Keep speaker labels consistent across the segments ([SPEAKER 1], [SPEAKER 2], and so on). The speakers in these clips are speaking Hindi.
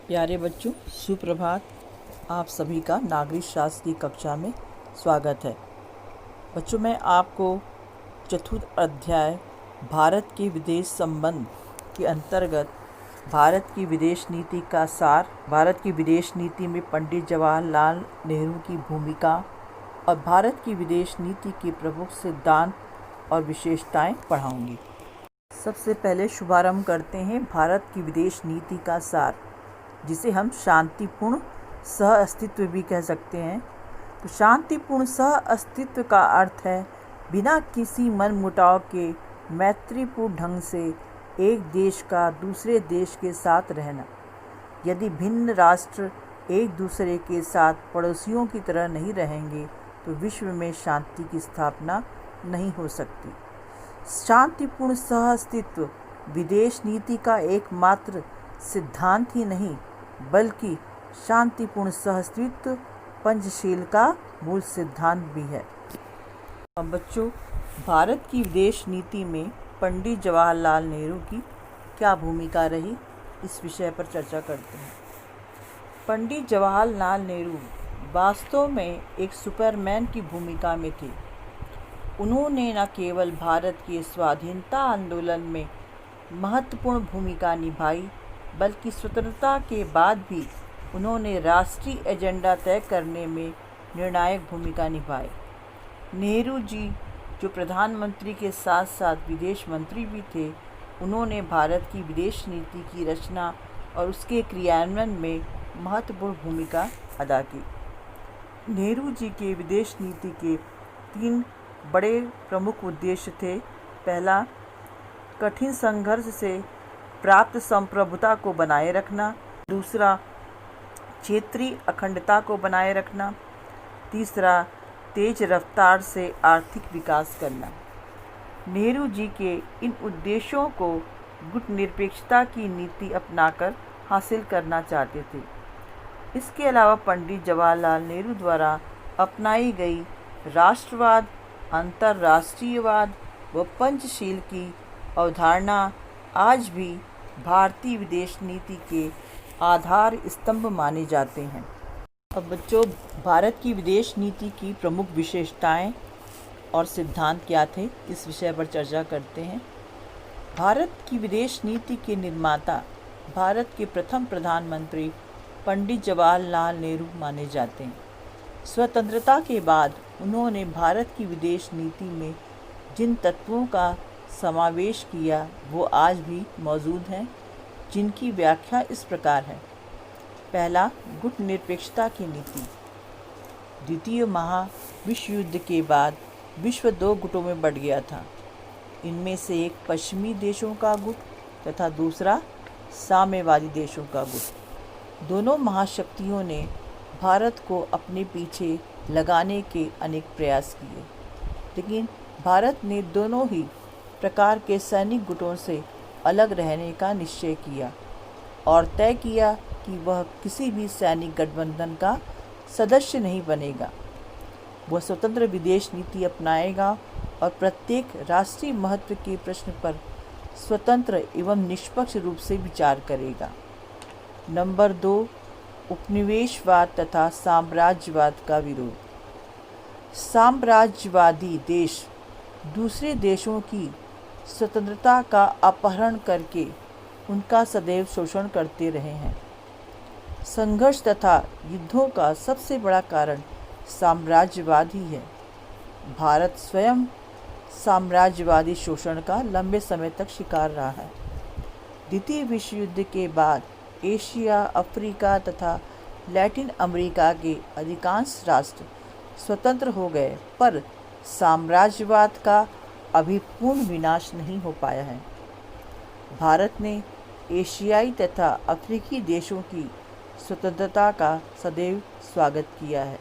[SPEAKER 1] प्यारे बच्चों, सुप्रभात। आप सभी का नागरिक शास्त्र की कक्षा में स्वागत है। बच्चों, मैं आपको चतुर्थ अध्याय भारत के विदेश संबंध के अंतर्गत भारत की विदेश नीति का सार, भारत की विदेश नीति में पंडित जवाहरलाल नेहरू की भूमिका और भारत की विदेश नीति के प्रमुख सिद्धांत और विशेषताएं पढ़ाऊंगी। सबसे पहले शुभारंभ करते हैं भारत की विदेश नीति का सार, जिसे हम शांतिपूर्ण सह अस्तित्व भी कह सकते हैं। तो शांतिपूर्ण सह अस्तित्व का अर्थ है बिना किसी मनमुटाव के मैत्रीपूर्ण ढंग से एक देश का दूसरे देश के साथ रहना। यदि भिन्न राष्ट्र एक दूसरे के साथ पड़ोसियों की तरह नहीं रहेंगे तो विश्व में शांति की स्थापना नहीं हो सकती। शांतिपूर्ण सह अस्तित्व विदेश नीति का एकमात्र सिद्धांत ही नहीं बल्कि शांतिपूर्ण सहअस्तित्व पंचशील का मूल सिद्धांत भी है। अब बच्चों, भारत की विदेश नीति में पंडित जवाहरलाल नेहरू की क्या भूमिका रही, इस विषय पर चर्चा करते हैं। पंडित जवाहरलाल नेहरू वास्तव में एक सुपरमैन की भूमिका में थे। उन्होंने न केवल भारत के स्वाधीनता आंदोलन में महत्वपूर्ण भूमिका निभाई बल्कि स्वतंत्रता के बाद भी उन्होंने राष्ट्रीय एजेंडा तय करने में निर्णायक भूमिका निभाई। नेहरू जी, जो प्रधानमंत्री के साथ साथ विदेश मंत्री भी थे, उन्होंने भारत की विदेश नीति की रचना और उसके क्रियान्वयन में महत्वपूर्ण भूमिका अदा की। नेहरू जी के विदेश नीति के 3 बड़े प्रमुख उद्देश्य थे। पहला, कठिन संघर्ष से प्राप्त संप्रभुता को बनाए रखना। दूसरा, क्षेत्रीय अखंडता को बनाए रखना। तीसरा, तेज रफ्तार से आर्थिक विकास करना। नेहरू जी के इन उद्देश्यों को गुटनिरपेक्षता की नीति अपनाकर हासिल करना चाहते थे। इसके अलावा पंडित जवाहरलाल नेहरू द्वारा अपनाई गई राष्ट्रवाद, अंतर्राष्ट्रीयवाद व पंचशील की अवधारणा आज भी भारतीय विदेश नीति के आधार स्तंभ माने जाते हैं। अब बच्चों, भारत की विदेश नीति की प्रमुख विशेषताएं और सिद्धांत क्या थे, इस विषय पर चर्चा करते हैं। भारत की विदेश नीति के निर्माता भारत के प्रथम प्रधानमंत्री पंडित जवाहरलाल नेहरू माने जाते हैं। स्वतंत्रता के बाद उन्होंने भारत की विदेश नीति में जिन तत्वों का समावेश किया वो आज भी मौजूद हैं, जिनकी व्याख्या इस प्रकार है। पहला, गुटनिरपेक्षता की नीति। द्वितीय महाविश्व युद्ध के बाद विश्व 2 गुटों में बंट गया था। इनमें से एक पश्चिमी देशों का गुट तथा दूसरा साम्यवादी देशों का गुट। दोनों महाशक्तियों ने भारत को अपने पीछे लगाने के अनेक प्रयास किए, लेकिन भारत ने दोनों ही प्रकार के सैनिक गुटों से अलग रहने का निश्चय किया और तय किया कि वह किसी भी सैनिक गठबंधन का सदस्य नहीं बनेगा। वह स्वतंत्र विदेश नीति अपनाएगा और प्रत्येक राष्ट्रीय महत्व के प्रश्न पर स्वतंत्र एवं निष्पक्ष रूप से विचार करेगा। नंबर 2, उपनिवेशवाद तथा साम्राज्यवाद का विरोध। साम्राज्यवादी देश दूसरे देशों की स्वतंत्रता का अपहरण करके उनका सदैव शोषण करते रहे हैं। संघर्ष तथा युद्धों का सबसे बड़ा कारण साम्राज्यवाद ही है। भारत स्वयं साम्राज्यवादी शोषण का लंबे समय तक शिकार रहा है। द्वितीय विश्व युद्ध के बाद एशिया, अफ्रीका तथा लैटिन अमेरिका के अधिकांश राष्ट्र स्वतंत्र हो गए, पर साम्राज्यवाद का अभी पूर्ण विनाश नहीं हो पाया है। भारत ने एशियाई तथा अफ्रीकी देशों की स्वतंत्रता का सदैव स्वागत किया है।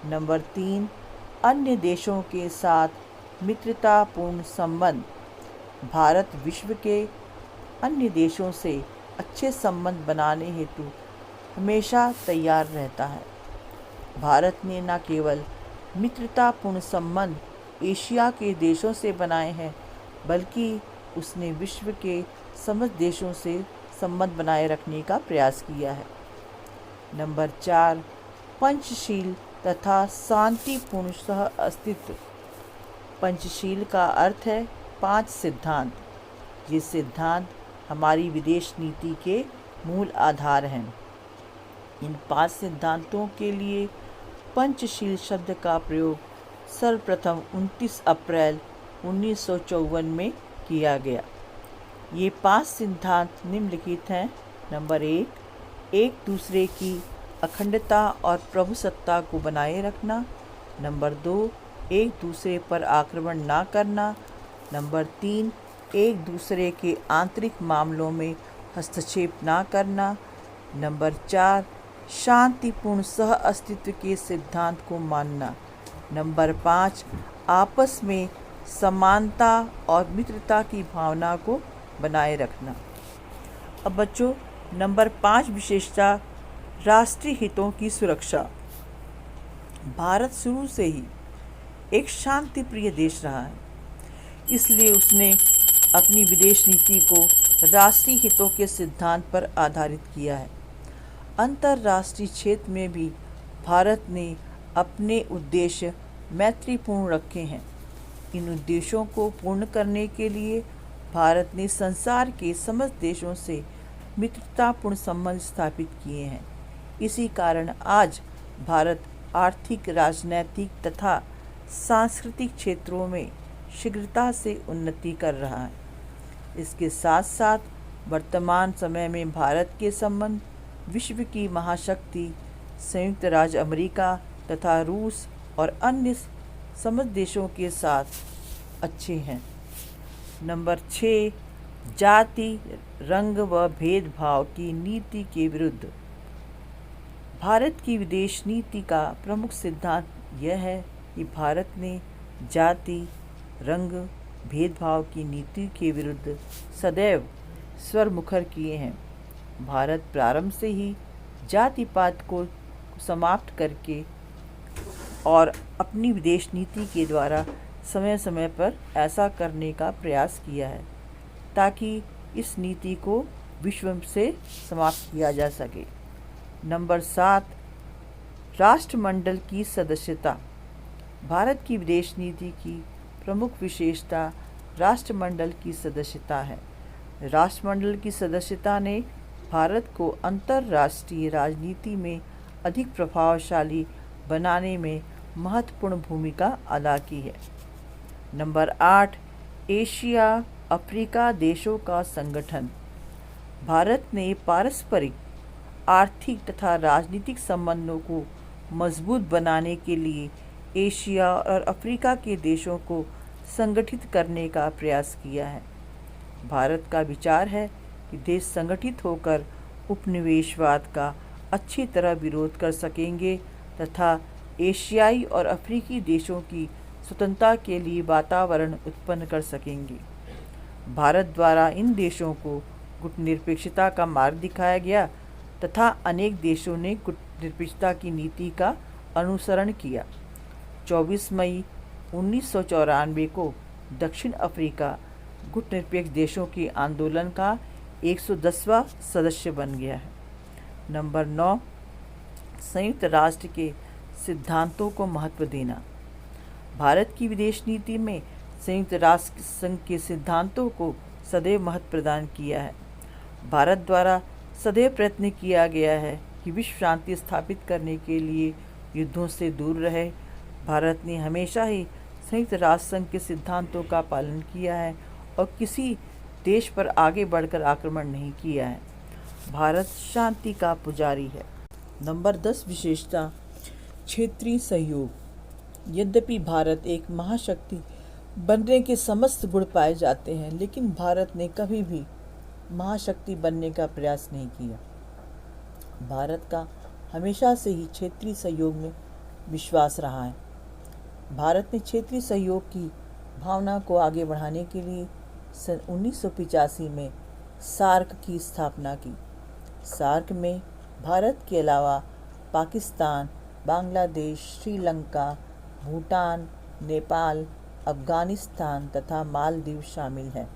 [SPEAKER 1] नंबर 3, अन्य देशों के साथ मित्रतापूर्ण संबंध। भारत विश्व के अन्य देशों से अच्छे संबंध बनाने हेतु हमेशा तैयार रहता है। भारत ने न केवल मित्रतापूर्ण संबंध एशिया के देशों से बनाए हैं, बल्कि उसने विश्व के समस्त देशों से संबंध बनाए रखने का प्रयास किया है। नंबर 4, पंचशील तथा शांतिपूर्ण सह अस्तित्व। पंचशील का अर्थ है 5 सिद्धांत। ये सिद्धांत हमारी विदेश नीति के मूल आधार हैं। इन 5 सिद्धांतों के लिए पंचशील शब्द का प्रयोग सर्वप्रथम 29 अप्रैल 1954 में किया गया। ये 5 सिद्धांत निम्नलिखित हैं। नंबर 1, एक दूसरे की अखंडता और प्रभुसत्ता को बनाए रखना। नंबर 2, एक दूसरे पर आक्रमण ना करना। नंबर 3, एक दूसरे के आंतरिक मामलों में हस्तक्षेप ना करना। नंबर 4, शांतिपूर्ण सह अस्तित्व के सिद्धांत को मानना। नंबर 5, आपस में समानता और मित्रता की भावना को बनाए रखना। अब बच्चों, नंबर 5 विशेषता राष्ट्रीय हितों की सुरक्षा। भारत शुरू से ही एक शांति प्रिय देश रहा है, इसलिए उसने अपनी विदेश नीति को राष्ट्रीय हितों के सिद्धांत पर आधारित किया है। अंतर्राष्ट्रीय क्षेत्र में भी भारत ने अपने उद्देश्य मैत्रीपूर्ण रखे हैं। इन उद्देश्यों को पूर्ण करने के लिए भारत ने संसार के समस्त देशों से मित्रतापूर्ण संबंध स्थापित किए हैं। इसी कारण आज भारत आर्थिक, राजनैतिक तथा सांस्कृतिक क्षेत्रों में शीघ्रता से उन्नति कर रहा है। इसके साथ साथ वर्तमान समय में भारत के संबंध विश्व की महाशक्ति संयुक्त राज्य अमेरिका तथा रूस और अन्य समस्त देशों के साथ अच्छे हैं। नंबर 6, जाति, रंग व भेदभाव की नीति के विरुद्ध। भारत की विदेश नीति का प्रमुख सिद्धांत यह है कि भारत ने जाति, रंग, भेदभाव की नीति के विरुद्ध सदैव स्वर मुखर किए हैं। भारत प्रारंभ से ही जातिवाद को समाप्त करके और अपनी विदेश नीति के द्वारा समय समय पर ऐसा करने का प्रयास किया है ताकि इस नीति को विश्व से समाप्त किया जा सके। नंबर 7, राष्ट्रमंडल की सदस्यता। भारत की विदेश नीति की प्रमुख विशेषता राष्ट्रमंडल की सदस्यता है। राष्ट्रमंडल की सदस्यता ने भारत को अंतर्राष्ट्रीय राजनीति में अधिक प्रभावशाली बनाने में महत्वपूर्ण भूमिका अदा की है। नंबर 8, एशिया अफ्रीका देशों का संगठन। भारत ने पारस्परिक आर्थिक तथा राजनीतिक संबंधों को मजबूत बनाने के लिए एशिया और अफ्रीका के देशों को संगठित करने का प्रयास किया है। भारत का विचार है कि देश संगठित होकर उपनिवेशवाद का अच्छी तरह विरोध कर सकेंगे तथा एशियाई और अफ्रीकी देशों की स्वतंत्रता के लिए वातावरण उत्पन्न कर सकेंगे। भारत द्वारा इन देशों को गुटनिरपेक्षता का मार्ग दिखाया गया तथा अनेक देशों ने गुटनिरपेक्षता की नीति का अनुसरण किया। 24 मई 1994 को दक्षिण अफ्रीका गुटनिरपेक्ष देशों के आंदोलन का 110वां सदस्य बन गया है। नंबर 9, संयुक्त राष्ट्र के सिद्धांतों को महत्व देना। भारत की विदेश नीति में संयुक्त राष्ट्र संघ के सिद्धांतों को सदैव महत्व प्रदान किया है। भारत द्वारा सदैव प्रयत्न किया गया है कि विश्व शांति स्थापित करने के लिए युद्धों से दूर रहे। भारत ने हमेशा ही संयुक्त राष्ट्र संघ के सिद्धांतों का पालन किया है और किसी देश पर आगे बढ़कर आक्रमण नहीं किया है। भारत शांति का पुजारी है। नंबर 10 विशेषता क्षेत्रीय सहयोग। यद्यपि भारत एक महाशक्ति बनने के समस्त गुण पाए जाते हैं, लेकिन भारत ने कभी भी महाशक्ति बनने का प्रयास नहीं किया। भारत का हमेशा से ही क्षेत्रीय सहयोग में विश्वास रहा है। भारत ने क्षेत्रीय सहयोग की भावना को आगे बढ़ाने के लिए सन 1985 में सार्क की स्थापना की। सार्क में भारत के अलावा पाकिस्तान, बांग्लादेश, श्रीलंका, भूटान, नेपाल, अफ़गानिस्तान तथा मालदीव शामिल हैं।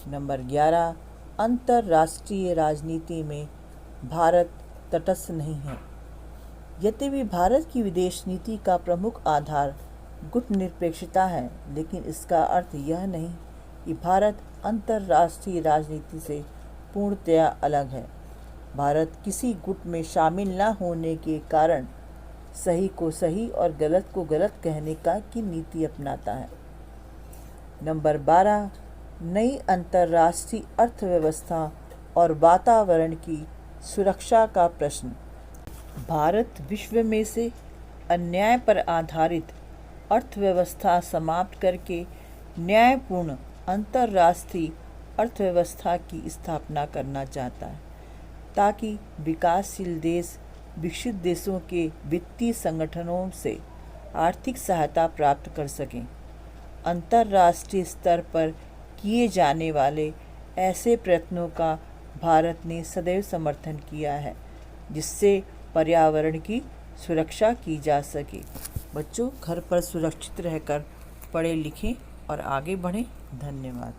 [SPEAKER 1] नंबर 11, अंतर्राष्ट्रीय राजनीति में भारत तटस्थ नहीं है। यद्यपि भारत की विदेश नीति का प्रमुख आधार गुटनिरपेक्षता है, लेकिन इसका अर्थ यह नहीं कि भारत अंतर्राष्ट्रीय राजनीति से पूर्णतया अलग है। भारत किसी गुट में शामिल न होने के कारण सही को सही और गलत को गलत कहने की नीति अपनाता है। नंबर 12, नई अंतर्राष्ट्रीय अर्थव्यवस्था और वातावरण की सुरक्षा का प्रश्न। भारत विश्व में से अन्याय पर आधारित अर्थव्यवस्था समाप्त करके न्यायपूर्ण अंतर्राष्ट्रीय अर्थव्यवस्था की स्थापना करना चाहता है, ताकि विकासशील देश विकसित देशों के वित्तीय संगठनों से आर्थिक सहायता प्राप्त कर सकें। अंतर्राष्ट्रीय स्तर पर किए जाने वाले ऐसे प्रयत्नों का भारत ने सदैव समर्थन किया है, जिससे पर्यावरण की सुरक्षा की जा सके। बच्चों, घर पर सुरक्षित रहकर पढ़ें लिखें और आगे बढ़ें। धन्यवाद।